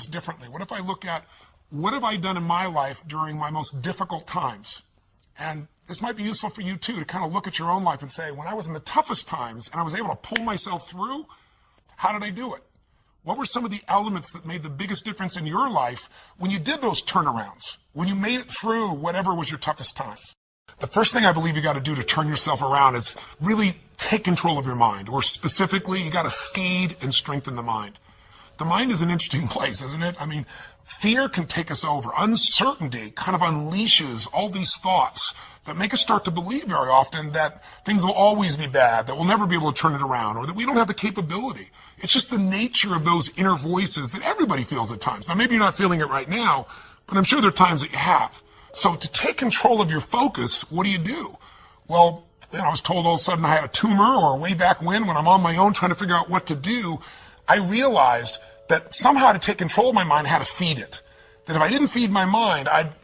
this differently? What if I look at what have I done in my life during my most difficult times? And this might be useful for you too, to kind of look at your own life and say, when I was in the toughest times and I was able to pull myself through, how did I do it? What were some of the elements that made the biggest difference in your life when you did those turnarounds, when you made it through whatever was your toughest times? The first thing I believe you got to do to turn yourself around is really take control of your mind, or specifically, you got to feed and strengthen the mind. The mind is an interesting place, isn't it? I mean, fear can take us over. Uncertainty kind of unleashes all these thoughts that make us start to believe very often that things will always be bad, that we'll never be able to turn it around, or that we don't have the capability. It's just the nature of those inner voices that everybody feels at times. Now, maybe you're not feeling it right now, but I'm sure there are times that you have. So to take control of your focus, what do? Well, I was told all of a sudden I had a tumor, or way back when I'm on my own trying to figure out what to do, I realized that somehow to take control of my mind, I had to feed it. That if I didn't feed my mind, I'd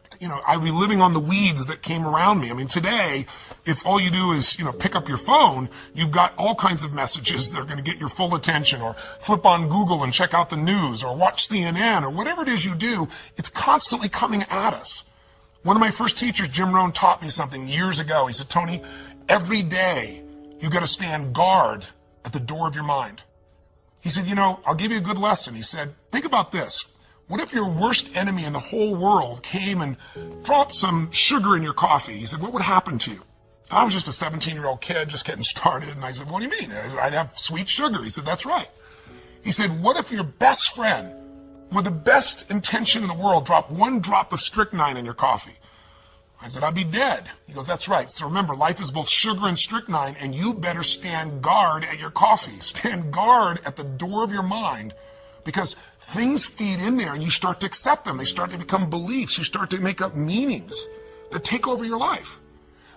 be living on the weeds that came around me. I mean, today, if all you do is, pick up your phone, you've got all kinds of messages that are going to get your full attention, or flip on Google and check out the news, or watch CNN, or whatever it is you do, it's constantly coming at us. One of my first teachers, Jim Rohn, taught me something years ago. He said, Tony, every day you got to stand guard at the door of your mind. He said, I'll give you a good lesson. He said, think about this. What if your worst enemy in the whole world came and dropped some sugar in your coffee? He said, what would happen to you? And I was just a 17-year-old kid just getting started. And I said, what do you mean? I'd have sweet sugar. He said, that's right. He said, what if your best friend, with the best intention in the world, dropped one drop of strychnine in your coffee? I said, I'd be dead. He goes, that's right. So remember, life is both sugar and strychnine, and you better stand guard at your coffee. Stand guard at the door of your mind, because things feed in there and you start to accept them. They start to become beliefs. You start to make up meanings that take over your life.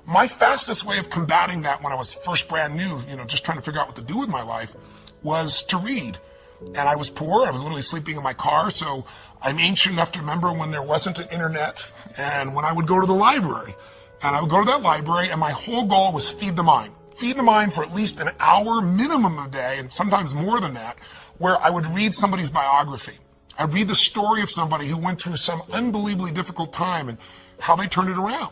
My fastest way of combating that when I was first brand new, just trying to figure out what to do with my life, was to read. And I was poor. I was literally sleeping in my car. So I'm ancient enough to remember when there wasn't an internet, and when I would go to the library. And I would go to that library, and my whole goal was feed the mind. Feed the mind for at least an hour minimum a day, and sometimes more than that, where I would read somebody's biography. I'd read the story of somebody who went through some unbelievably difficult time and how they turned it around.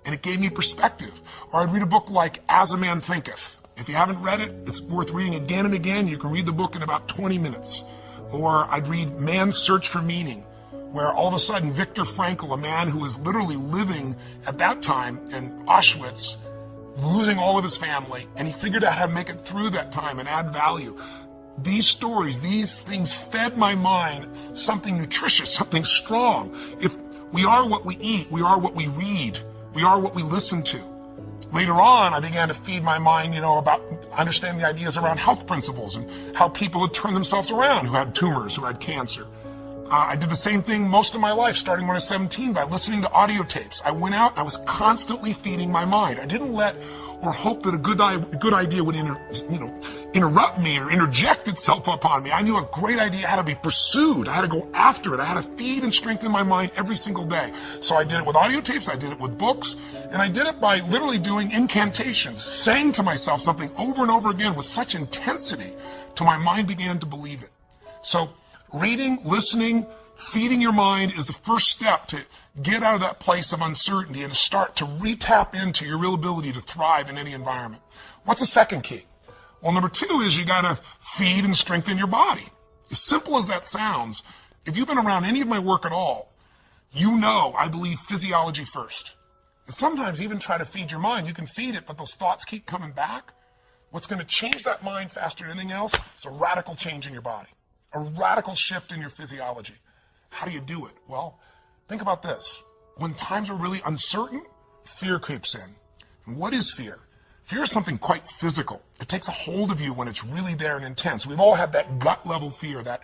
And it gave me perspective. Or I'd read a book like As a Man Thinketh. If you haven't read it, it's worth reading again and again. You can read the book in about 20 minutes. Or I'd read Man's Search for Meaning, where all of a sudden Viktor Frankl, a man who was literally living at that time in Auschwitz, losing all of his family, and he figured out how to make it through that time and add value. These stories, these things fed my mind something nutritious, something strong. If we are what we eat, we are what we read, we are what we listen to. Later on, I began to feed my mind, about understanding the ideas around health principles and how people had turned themselves around who had tumors, who had cancer. I did the same thing most of my life, starting when I was 17, by listening to audio tapes. I went out and I was constantly feeding my mind. I didn't let or hope that a good idea would interrupt me or interject itself upon me. I knew a great idea had to be pursued. I had to go after it. I had to feed and strengthen my mind every single day. So I did it with audio tapes, I did it with books, and I did it by literally doing incantations, saying to myself something over and over again with such intensity till my mind began to believe it. So reading, listening, feeding your mind is the first step to get out of that place of uncertainty and to start to re-tap into your real ability to thrive in any environment. What's the second key? Well, number 2 is you got to feed and strengthen your body. As simple as that sounds, if you've been around any of my work at all, I believe physiology first. And sometimes even try to feed your mind. You can feed it, but those thoughts keep coming back. What's going to change that mind faster than anything else is a radical change in your body, a radical shift in your physiology. How do you do it? Well, think about this. When times are really uncertain, fear creeps in. And what is fear? Fear is something quite physical. It takes a hold of you when it's really there and intense. We've all had that gut level fear, that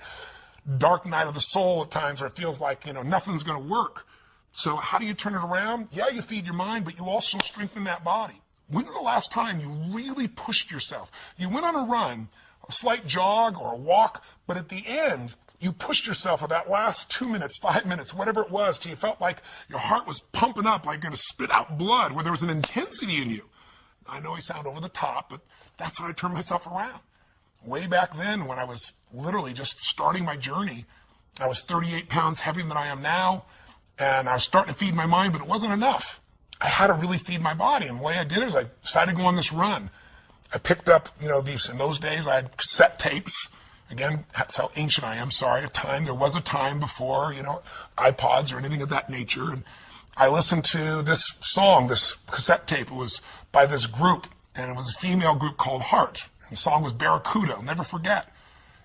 dark night of the soul at times where it feels like, nothing's going to work. So how do you turn it around? Yeah, you feed your mind, but you also strengthen that body. When's the last time you really pushed yourself? You went on a run, a slight jog or a walk, but at the end, you pushed yourself for that last 2 minutes, 5 minutes, whatever it was, till you felt like your heart was pumping up, like you're going to spit out blood, where there was an intensity in you. I know I sound over the top, but that's how I turned myself around. Way back then, when I was literally just starting my journey, I was 38 pounds heavier than I am now, and I was starting to feed my mind, but it wasn't enough. I had to really feed my body, and the way I did it is I decided to go on this run. I picked up, these, in those days I had cassette tapes. Again, that's how ancient I am, sorry, there was a time before, iPods or anything of that nature, and I listened to this song, this cassette tape. It was by this group, and it was a female group called Heart, and the song was Barracuda, I'll never forget.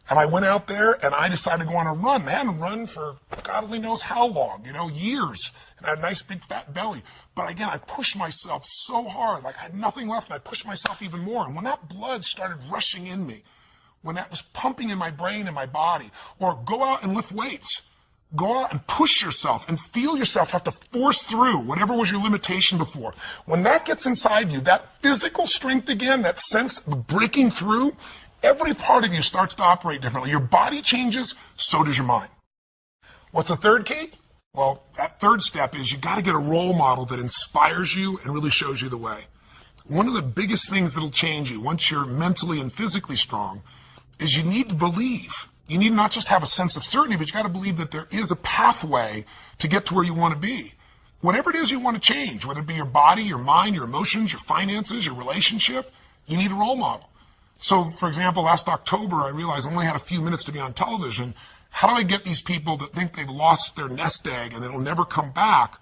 And I went out there, and I decided to go on a run. I hadn't run for God only knows how long, years. And I had a nice big fat belly. But again, I pushed myself so hard, like I had nothing left, and I pushed myself even more. And when that blood started rushing in me, when that was pumping in my brain and my body, or go out and lift weights, go out and push yourself and feel yourself have to force through whatever was your limitation before. When that gets inside you, that physical strength again, that sense of breaking through, every part of you starts to operate differently. Your body changes, so does your mind. What's the third key? Well, that third step is you got to get a role model that inspires you and really shows you the way. One of the biggest things that'll change you once you're mentally and physically strong is you need to believe. You need to not just have a sense of certainty, but you got to believe that there is a pathway to get to where you want to be. Whatever it is you want to change, whether it be your body, your mind, your emotions, your finances, your relationship, you need a role model. So, for example, last October, I realized I only had a few minutes to be on television. How do I get these people that think they've lost their nest egg and it'll never come back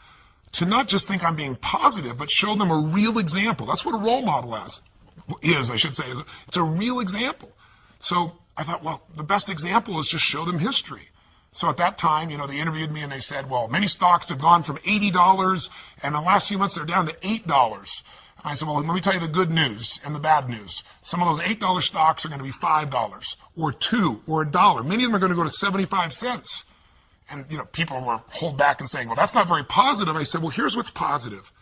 to not just think I'm being positive, but show them a real example? That's what a role model is. It's a real example. So I thought, well, the best example is just show them history. So at that time, they interviewed me and they said, well, many stocks have gone from $80 and in the last few months they're down to $8. I said, well, let me tell you the good news and the bad news. Some of those $8 stocks are going to be $5 or $2 or $1. Many of them are going to go to 75 cents. And, people were hold back and saying, well, that's not very positive. I said, well, here's what's positive.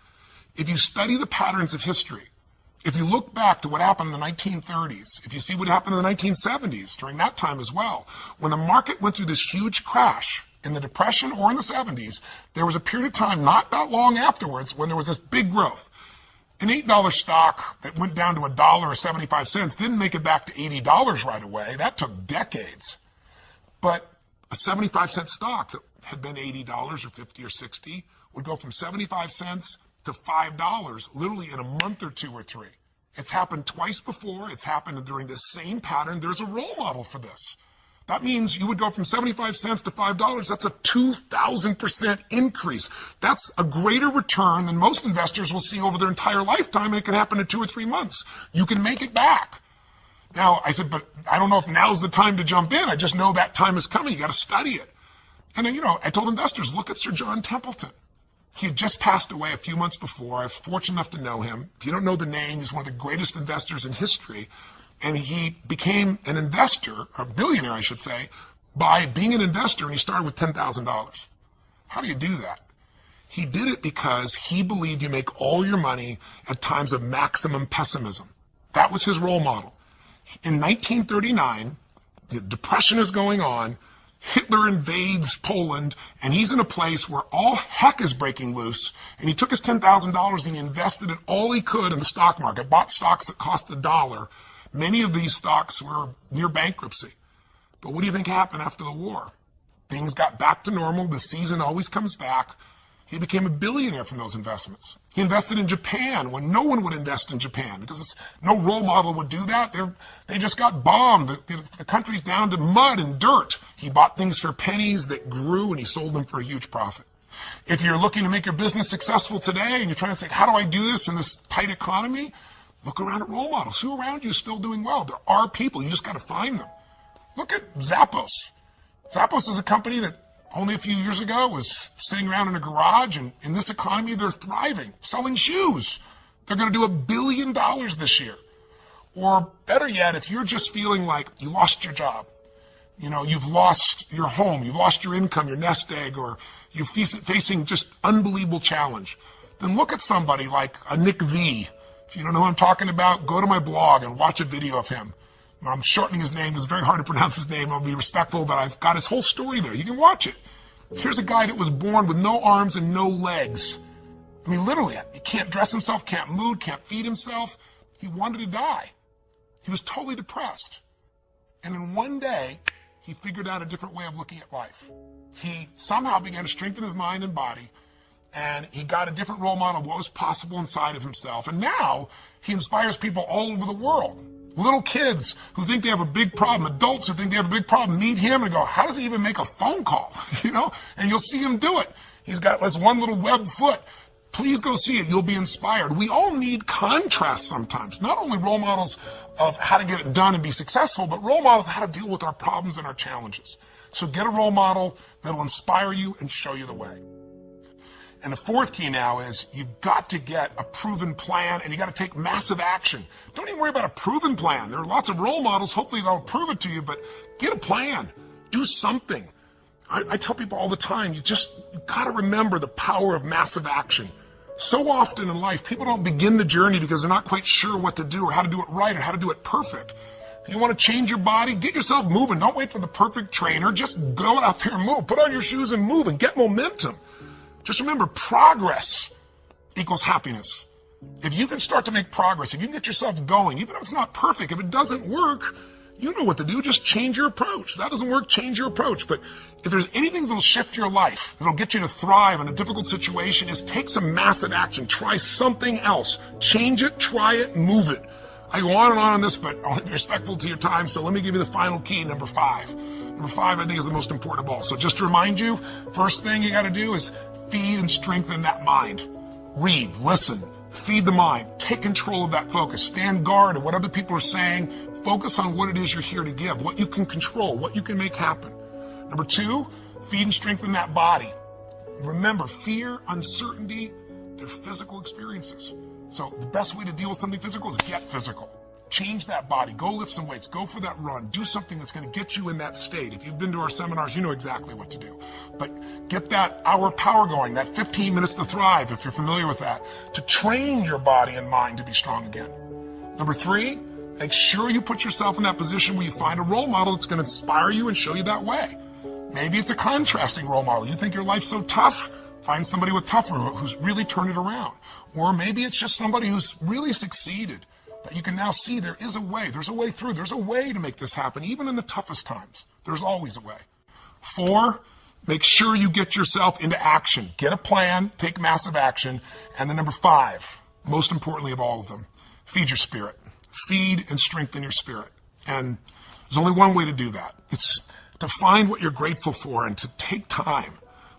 If you study the patterns of history, if you look back to what happened in the 1930s, if you see what happened in the 1970s during that time as well, when the market went through this huge crash in the Depression or in the 70s, there was a period of time not that long afterwards when there was this big growth. An $8 stock that went down to $1 or 75 cents didn't make it back to $80 right away. That took decades. But a 75-cent stock that had been $80 or 50 or 60 would go from 75 cents to $5 literally in a month or two or three. It's happened twice before. It's happened during the same pattern. There's a role model for this. That means you would go from 75 cents to $5. That's a 2,000% increase. That's a greater return than most investors will see over their entire lifetime, and it can happen in 2 or 3 months. You can make it back. Now, I said, but I don't know if now's the time to jump in. I just know that time is coming. You got to study it. And then, I told investors, look at Sir John Templeton. He had just passed away a few months before. I was fortunate enough to know him. If you don't know the name, he's one of the greatest investors in history. And he became an investor, or a billionaire, I should say, by being an investor, and he started with $10,000. How do you do that? He did it because he believed you make all your money at times of maximum pessimism. That was his role model. In 1939, the Depression is going on, Hitler invades Poland, and he's in a place where all heck is breaking loose, and he took his $10,000 and he invested it all he could in the stock market, bought stocks that cost $1. Many of these stocks were near bankruptcy. But what do you think happened after the war? Things got back to normal. The season always comes back. He became a billionaire from those investments. He invested in Japan when no one would invest in Japan because no role model would do that. They just got bombed. The country's down to mud and dirt. He bought things for pennies that grew and he sold them for a huge profit. If you're looking to make your business successful today and you're trying to think, how do I do this in this tight economy? Look around at role models. Who around you is still doing well? There are people. You just got to find them. Look at Zappos. Zappos is a company that only a few years ago was sitting around in a garage, and in this economy, they're thriving, selling shoes. They're going to do $1 billion this year. Or better yet, if you're just feeling like you lost your job, you've lost your home, you've lost your income, your nest egg, or you're facing just unbelievable challenge, then look at somebody like a Nick V. If you don't know who I'm talking about, go to my blog and watch a video of him. I'm shortening his name. It's very hard to pronounce his name. I'll be respectful, but I've got his whole story there. You can watch it. Here's a guy that was born with no arms and no legs. I mean, literally, he can't dress himself, can't move, can't feed himself. He wanted to die. He was totally depressed. And in one day, he figured out a different way of looking at life. He somehow began to strengthen his mind and body, and he got a different role model of what was possible inside of himself. And now he inspires people all over the world. Little kids who think they have a big problem, adults who think they have a big problem, meet him and go, how does he even make a phone call? And you'll see him do it. He's got this one little web foot. Please go see it. You'll be inspired. We all need contrast sometimes. Not only role models of how to get it done and be successful, but role models of how to deal with our problems and our challenges. So get a role model that'll inspire you and show you the way. And the fourth key now is you've got to get a proven plan, and you got to take massive action. Don't even worry about a proven plan. There are lots of role models. Hopefully they'll prove it to you, but get a plan. Do something. I tell people all the time, you got to remember the power of massive action. So often in life, people don't begin the journey because they're not quite sure what to do or how to do it right or how to do it perfect. If you want to change your body, get yourself moving. Don't wait for the perfect trainer. Just go out there and move. Put on your shoes and move and get momentum. Just remember, progress equals happiness. If you can start to make progress, if you can get yourself going, even if it's not perfect, if it doesn't work, you know what to do. Just change your approach. If that doesn't work, change your approach. But if there's anything that'll shift your life, that'll get you to thrive in a difficult situation, is take some massive action. Try something else. Change it, try it, move it. I go on and on this, but I want to be respectful to your time, so let me give you the final key, number 5. Number 5, I think, is the most important of all. So just to remind you, first thing you got to do is feed and strengthen that mind. Read, listen, feed the mind. Take control of that focus. Stand guard at what other people are saying. Focus on what it is you're here to give, what you can control, what you can make happen. Number 2, feed and strengthen that body. Remember, fear, uncertainty, they're physical experiences. So the best way to deal with something physical is get physical. Change that body. Go lift some weights. Go for that run. Do something that's going to get you in that state. If you've been to our seminars, you know exactly what to do. But get that hour of power going, that 15 minutes to thrive, if you're familiar with that, to train your body and mind to be strong again. Number 3, make sure you put yourself in that position where you find a role model that's going to inspire you and show you that way. Maybe it's a contrasting role model. You think your life's so tough? Find somebody with tougher who's really turned it around. Or maybe it's just somebody who's really succeeded. That you can now see there is a way. There's a way through. There's a way to make this happen, even in the toughest times. There's always a way. 4, make sure you get yourself into action. Get a plan, take massive action. And then number 5, most importantly of all of them, feed your spirit. Feed and strengthen your spirit. And there's only one way to do that. It's to find what you're grateful for and to take time,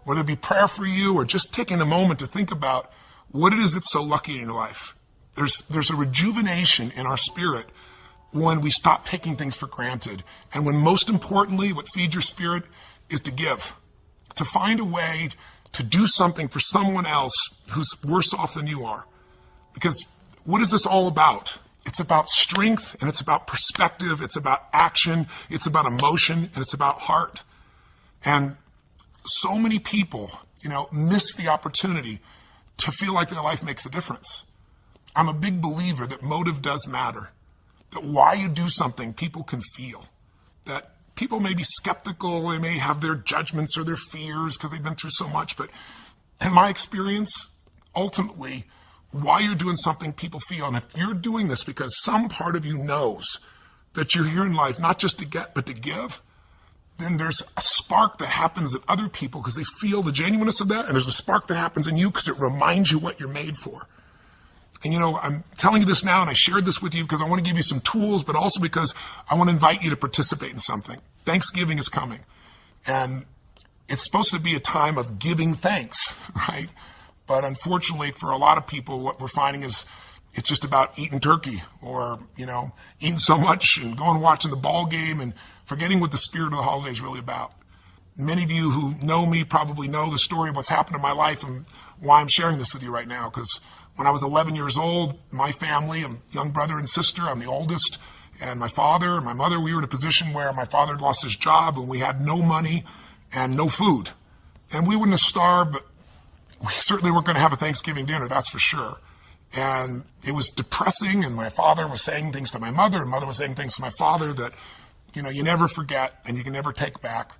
whether it be prayer for you or just taking a moment to think about what it is that's so lucky in your life. There's a rejuvenation in our spirit when we stop taking things for granted. And when, most importantly, what feeds your spirit is to give, to find a way to do something for someone else who's worse off than you are. Because what is this all about? It's about strength, and it's about perspective, it's about action, it's about emotion, and it's about heart. And so many people, miss the opportunity to feel like their life makes a difference. I'm a big believer that motive does matter, that why you do something people can feel, that people may be skeptical, they may have their judgments or their fears because they've been through so much, but in my experience, ultimately, why you're doing something people feel, and if you're doing this because some part of you knows that you're here in life not just to get but to give, then there's a spark that happens in other people because they feel the genuineness of that, and there's a spark that happens in you because it reminds you what you're made for. And I'm telling you this now, and I shared this with you because I want to give you some tools, but also because I want to invite you to participate in something. Thanksgiving is coming, and it's supposed to be a time of giving thanks, right? But unfortunately, for a lot of people, what we're finding is it's just about eating turkey or, eating so much and going and watching the ball game and forgetting what the spirit of the holiday is really about. Many of you who know me probably know the story of what's happened in my life and why I'm sharing this with you right now. Because when I was 11 years old, my family, a young brother and sister, I'm the oldest, and my father and my mother, we were in a position where my father had lost his job and we had no money and no food. And we wouldn't have starved, but we certainly weren't going to have a Thanksgiving dinner, that's for sure. And it was depressing, and my father was saying things to my mother, and mother was saying things to my father that, you never forget and you can never take back.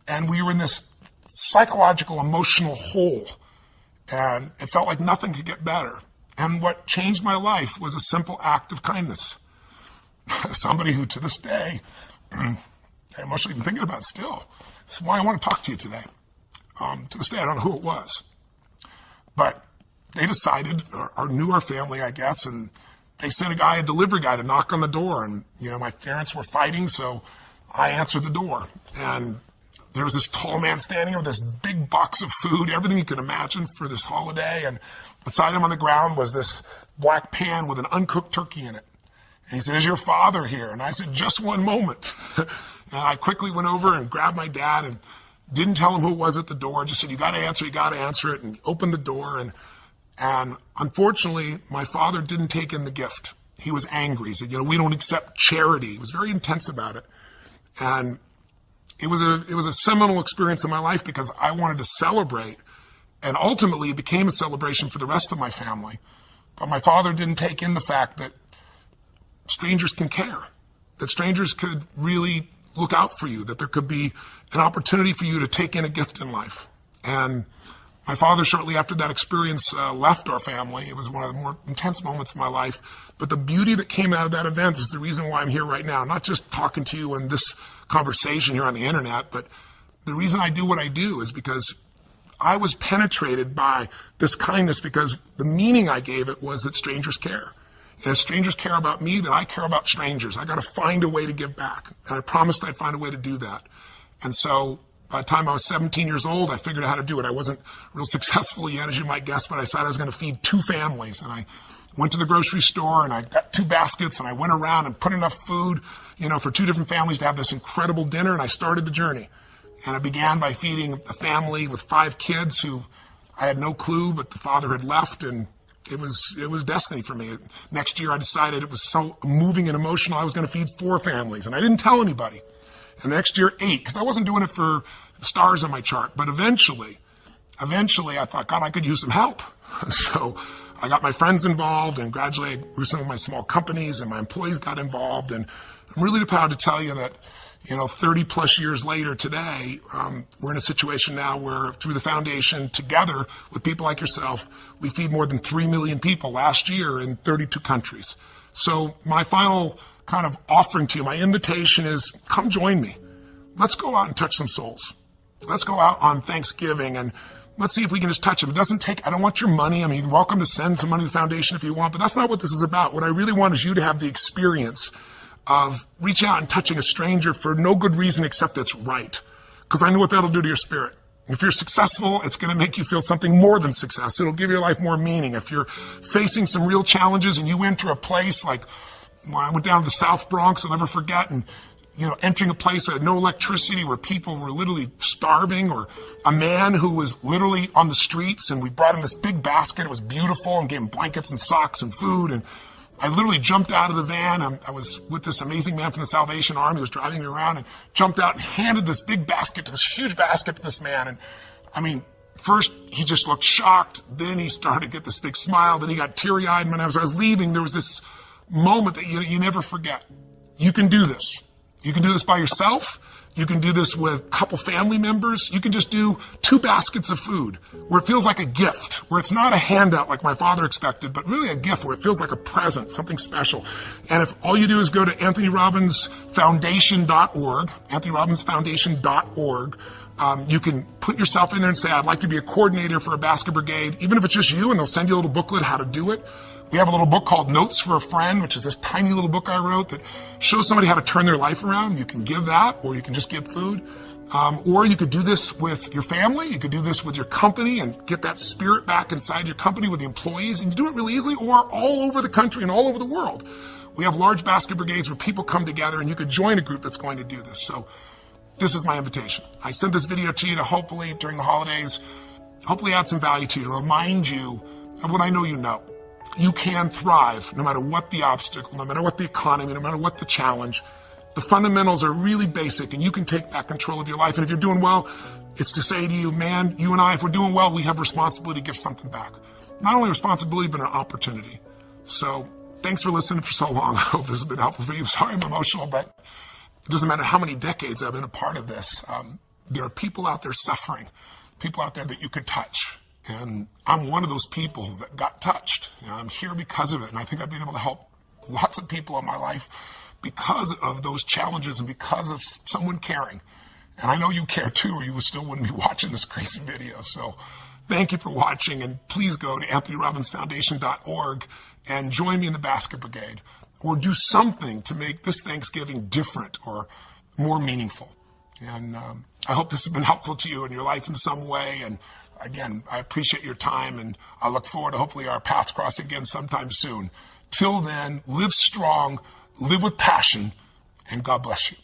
And we were in this psychological, emotional hole, and it felt like nothing could get better. And what changed my life was a simple act of kindness. Somebody who, to this day, I'm emotionally even thinking about it still. That's why I want to talk to you today. To this day, I don't know who it was. But they decided, or knew our family, I guess, and they sent a delivery guy to knock on the door. And, my parents were fighting, so I answered the door. And there was this tall man standing with this big box of food, everything you could imagine for this holiday. And beside him on the ground was this black pan with an uncooked turkey in it. And he said, "Is your father here?" And I said, "Just one moment." And I quickly went over and grabbed my dad and didn't tell him who it was at the door. Just said, you got to answer it, and opened the door. And unfortunately, my father didn't take in the gift. He was angry. He said, "We don't accept charity." He was very intense about it. And it was a seminal experience in my life because I wanted to celebrate. And ultimately, it became a celebration for the rest of my family. But my father didn't take in the fact that strangers can care, that strangers could really look out for you, that there could be an opportunity for you to take in a gift in life. And my father, shortly after that experience, left our family. It was one of the more intense moments of my life. But the beauty that came out of that event is the reason why I'm here right now, not just talking to you in this conversation here on the internet, but the reason I do what I do is because I was penetrated by this kindness, because the meaning I gave it was that strangers care. And if strangers care about me, then I care about strangers. I got to find a way to give back. And I promised I'd find a way to do that. And so by the time I was 17 years old, I figured out how to do it. I wasn't real successful yet, as you might guess, but I decided I was going to feed 2 families. And I went to the grocery store and I got 2 baskets and I went around and put enough food, for 2 different families to have this incredible dinner. And I started the journey. And I began by feeding a family with 5 kids who I had no clue, but the father had left, and it was destiny for me. Next year, I decided it was so moving and emotional, I was going to feed 4 families, and I didn't tell anybody. And the next year, 8, because I wasn't doing it for the stars on my chart. But eventually, I thought, God, I could use some help. So I got my friends involved, and gradually I grew some of my small companies, and my employees got involved. And I'm really proud to tell you that 30 plus years later today, we're in a situation now where through the foundation, together with people like yourself, we feed more than 3 million people last year in 32 countries. So my final kind of offering to you, my invitation is, come join me. Let's go out and touch some souls. Let's go out on Thanksgiving and let's see if we can just touch them. It doesn't take, I don't want your money. I mean, you're welcome to send some money to the foundation if you want, but that's not what this is about. What I really want is you to have the experience of reaching out and touching a stranger for no good reason except it's right. Because I know what that'll do to your spirit. If you're successful, it's going to make you feel something more than success. It'll give your life more meaning. If you're facing some real challenges and you enter a place like, when I went down to the South Bronx, I'll never forget, and entering a place that had no electricity, where people were literally starving, or a man who was literally on the streets, and we brought him this big basket. It was beautiful, and gave him blankets and socks and food, and I literally jumped out of the van. I was with this amazing man from the Salvation Army who was driving me around, and jumped out and handed this big basket, this huge basket, to this man. And I mean, first he just looked shocked. Then he started to get this big smile. Then he got teary-eyed. And when I was leaving, there was this moment that you never forget. You can do this. You can do this by yourself. You can do this with a couple family members. You can just do 2 baskets of food where it feels like a gift, where it's not a handout like my father expected, but really a gift where it feels like a present, something special. And if all you do is go to AnthonyRobbinsFoundation.org, AnthonyRobbinsFoundation.org, you can put yourself in there and say, I'd like to be a coordinator for a basket brigade, even if it's just you, and they'll send you a little booklet how to do it. We have a little book called Notes for a Friend, which is this tiny little book I wrote that shows somebody how to turn their life around. You can give that, or you can just give food. Or you could do this with your family. You could do this with your company and get that spirit back inside your company with the employees. And you do it really easily, or all over the country and all over the world. We have large basket brigades where people come together, and you could join a group that's going to do this. So this is my invitation. I sent this video to you to hopefully, during the holidays, hopefully add some value to you, to remind you of what I know you know. You can thrive no matter what the obstacle, no matter what the economy, no matter what the challenge. The fundamentals are really basic, and you can take back control of your life. And if you're doing well, it's to say to you, man, you and I, if we're doing well, we have responsibility to give something back. Not only responsibility, but an opportunity. So thanks for listening for so long. I hope this has been helpful for you. Sorry I'm emotional, but it doesn't matter how many decades I've been a part of this. There are people out there suffering, people out there that you could touch. And I'm one of those people that got touched. I'm here because of it. And I think I've been able to help lots of people in my life because of those challenges and because of someone caring. And I know you care too, or you still wouldn't be watching this crazy video. So thank you for watching, and please go to AnthonyRobbinsFoundation.org and join me in the Basket Brigade, or do something to make this Thanksgiving different or more meaningful. And I hope this has been helpful to you in your life in some way. And again, I appreciate your time, and I look forward to hopefully our paths cross again sometime soon. Till then, live strong, live with passion, and God bless you.